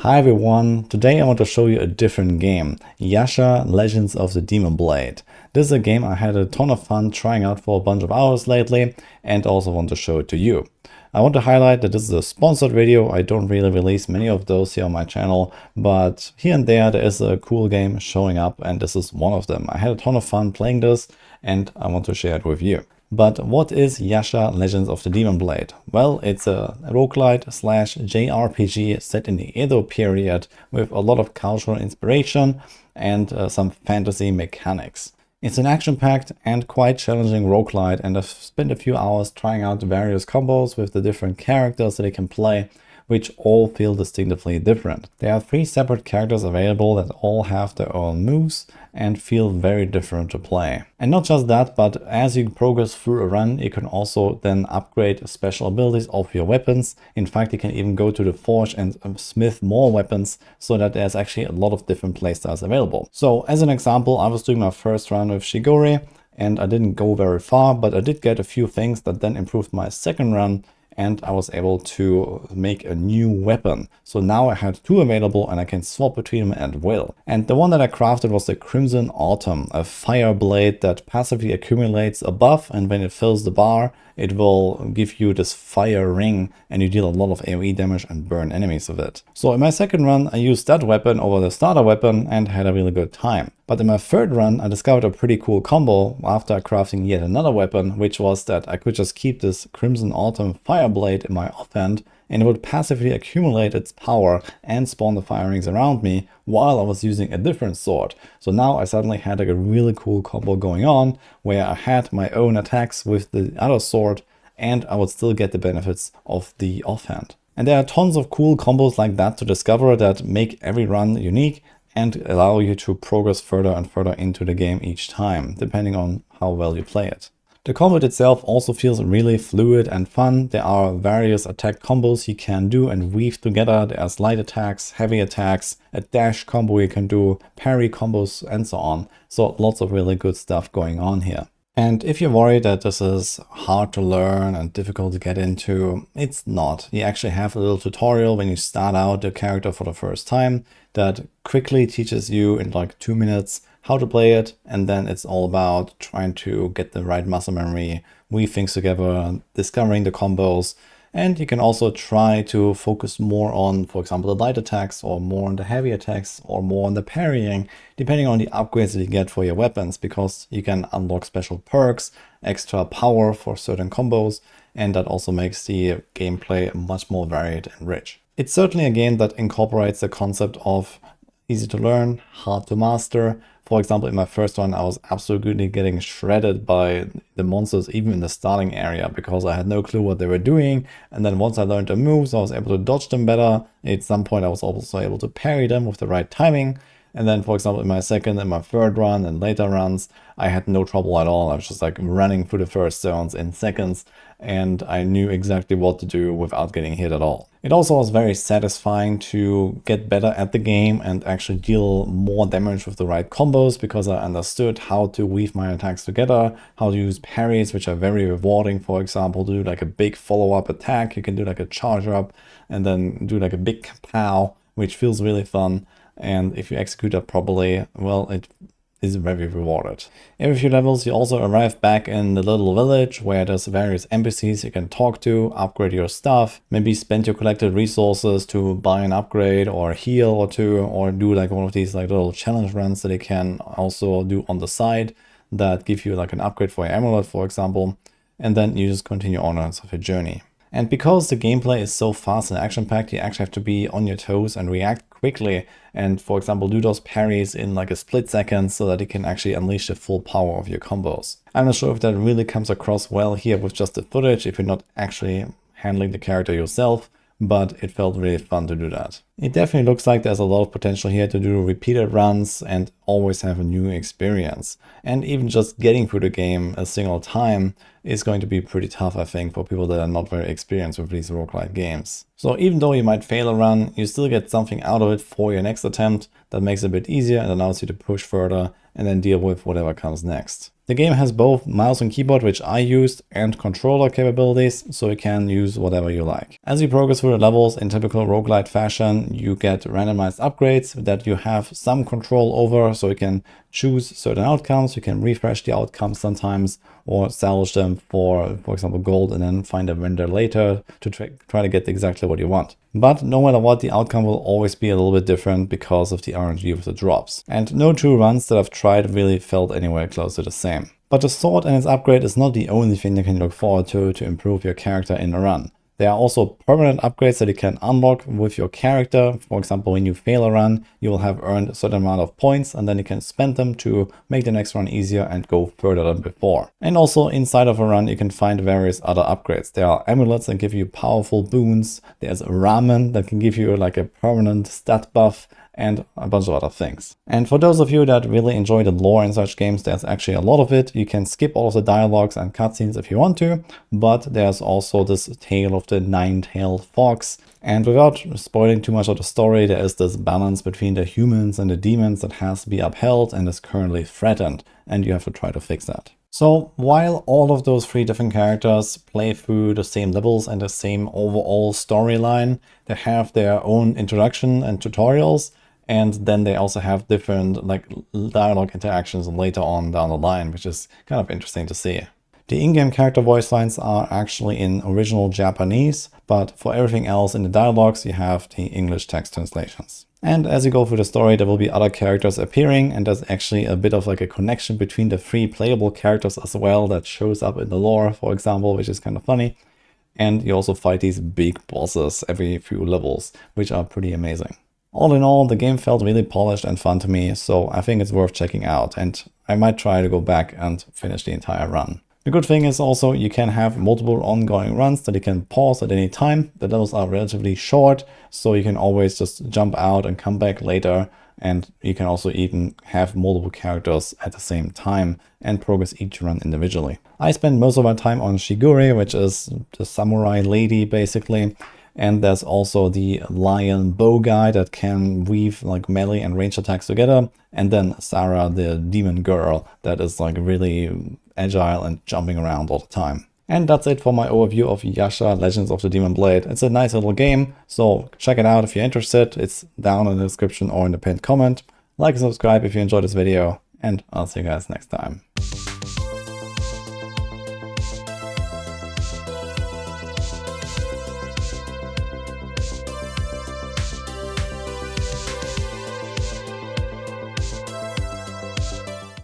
Hi everyone, today I want to show you a different game, Yasha Legends of the Demon Blade. This is a game I had a ton of fun trying out for a bunch of hours lately and also want to show it to you. I want to highlight that this is a sponsored video. I don't really release many of those here on my channel, but here and there is a cool game showing up and this is one of them. I had a ton of fun playing this and I want to share it with you. But what is Yasha Legends of the Demon Blade? Well, it's a roguelite slash JRPG set in the Edo period with a lot of cultural inspiration and some fantasy mechanics. It's an action-packed and quite challenging roguelite, and I've spent a few hours trying out the various combos with the different characters that you can play, which all feel distinctively different. There are 3 separate characters available that all have their own moves and feel very different to play. And not just that, but as you progress through a run, you can also then upgrade special abilities of your weapons. In fact, you can even go to the forge and smith more weapons so that there's actually a lot of different playstyles available. So as an example, I was doing my first run with Shigori and I didn't go very far, but I did get a few things that then improved my second run, and I was able to make a new weapon. So now I had 2 available and I can swap between them at will. And the one that I crafted was the Crimson Autumn, a fire blade that passively accumulates a buff, and when it fills the bar, it will give you this fire ring and you deal a lot of AoE damage and burn enemies with it. So in my second run, I used that weapon over the starter weapon and had a really good time. But in my third run, I discovered a pretty cool combo after crafting yet another weapon, which was that I could just keep this Crimson Autumn fire blade in my offhand and it would passively accumulate its power and spawn the fire rings around me while I was using a different sword. So now I suddenly had like a really cool combo going on where I had my own attacks with the other sword and I would still get the benefits of the offhand. And there are tons of cool combos like that to discover that make every run unique and allow you to progress further and further into the game each time, depending on how well you play it. The combat itself also feels really fluid and fun. There are various attack combos you can do and weave together. There's light attacks, heavy attacks, a dash combo you can do, parry combos and so on. So lots of really good stuff going on here. And if you're worried that this is hard to learn and difficult to get into, it's not. You actually have a little tutorial when you start out the character for the first time that quickly teaches you in like 2 minutes how to play it, and then it's all about trying to get the right muscle memory, weave things together, discovering the combos, and you can also try to focus more on, for example, the light attacks, or more on the heavy attacks, or more on the parrying, depending on the upgrades that you get for your weapons, because you can unlock special perks, extra power for certain combos, and that also makes the gameplay much more varied and rich. It's certainly a game that incorporates the concept of easy to learn, hard to master. For example, in my first one, I was absolutely getting shredded by the monsters, even in the starting area, because I had no clue what they were doing. And then once I learned the moves, I was able to dodge them better. At some point, I was also able to parry them with the right timing. And then, for example, in my second and my third run and later runs, I had no trouble at all. I was just like running through the first zones in seconds, and I knew exactly what to do without getting hit at all. It also was very satisfying to get better at the game and actually deal more damage with the right combos, because I understood how to weave my attacks together, how to use parries, which are very rewarding. For example, to do like a big follow-up attack, you can do like a charge up and then do like a big pow, which feels really fun. And if you execute that properly, well, it is very rewarded. Every few levels you also arrive back in the little village where there's various NPCs you can talk to, upgrade your stuff, maybe spend your collected resources to buy an upgrade or a heal or 2, or do like one of these like little challenge runs that you can also do on the side that give you like an upgrade for your amulet, for example, and then you just continue on with your journey. And because the gameplay is so fast and action-packed, you actually have to be on your toes and react quickly and, for example, do those parries in like a split second so that you can actually unleash the full power of your combos. I'm not sure if that really comes across well here with just the footage, if you're not actually handling the character yourself, but it felt really fun to do that. It definitely looks like there's a lot of potential here to do repeated runs and always have a new experience. And even just getting through the game a single time is going to be pretty tough, I think, for people that are not very experienced with these roguelite games. So even though you might fail a run, you still get something out of it for your next attempt that makes it a bit easier and allows you to push further and then deal with whatever comes next. The game has both mouse and keyboard, which I used, and controller capabilities, so you can use whatever you like. As you progress through the levels in typical roguelite fashion, you get randomized upgrades that you have some control over, so you can choose certain outcomes, you can refresh the outcomes sometimes, or salvage them for example, gold, and then find a vendor later to try to get exactly what you want. But no matter what, the outcome will always be a little bit different because of the RNG of the drops. And no two runs that I've tried really felt anywhere close to the same. But the sword and its upgrade is not the only thing you can look forward to improve your character in a run. There are also permanent upgrades that you can unlock with your character. For example, when you fail a run, you will have earned a certain amount of points, and then you can spend them to make the next run easier and go further than before. And also inside of a run, you can find various other upgrades. There are amulets that give you powerful boons. There's ramen that can give you like a permanent stat buff, and a bunch of other things. And for those of you that really enjoy the lore in such games, there's actually a lot of it. You can skip all of the dialogues and cutscenes if you want to, but there's also this tale of the nine-tailed fox. And without spoiling too much of the story, there is this balance between the humans and the demons that has to be upheld and is currently threatened, and you have to try to fix that. So while all of those 3 different characters play through the same levels and the same overall storyline, they have their own introduction and tutorials, and then they also have different like dialogue interactions later on down the line, which is kind of interesting to see. The in-game character voice lines are actually in original Japanese, but for everything else in the dialogues, you have the English text translations. And as you go through the story, there will be other characters appearing, and there's actually a bit of like a connection between the 3 playable characters as well that shows up in the lore, for example, which is kind of funny. And you also fight these big bosses every few levels, which are pretty amazing. All in all, the game felt really polished and fun to me, so I think it's worth checking out, and I might try to go back and finish the entire run. The good thing is also you can have multiple ongoing runs that you can pause at any time. The levels are relatively short, so you can always just jump out and come back later, and you can also even have multiple characters at the same time and progress each run individually. I spent most of my time on Shigure, which is the samurai lady basically. And there's also the lion bow guy that can weave like melee and range attacks together. And then Sarah, the demon girl, that is like really agile and jumping around all the time. And that's it for my overview of Yasha, Legends of the Demon Blade. It's a nice little game, so check it out if you're interested. It's down in the description or in the pinned comment. Like and subscribe if you enjoyed this video, and I'll see you guys next time.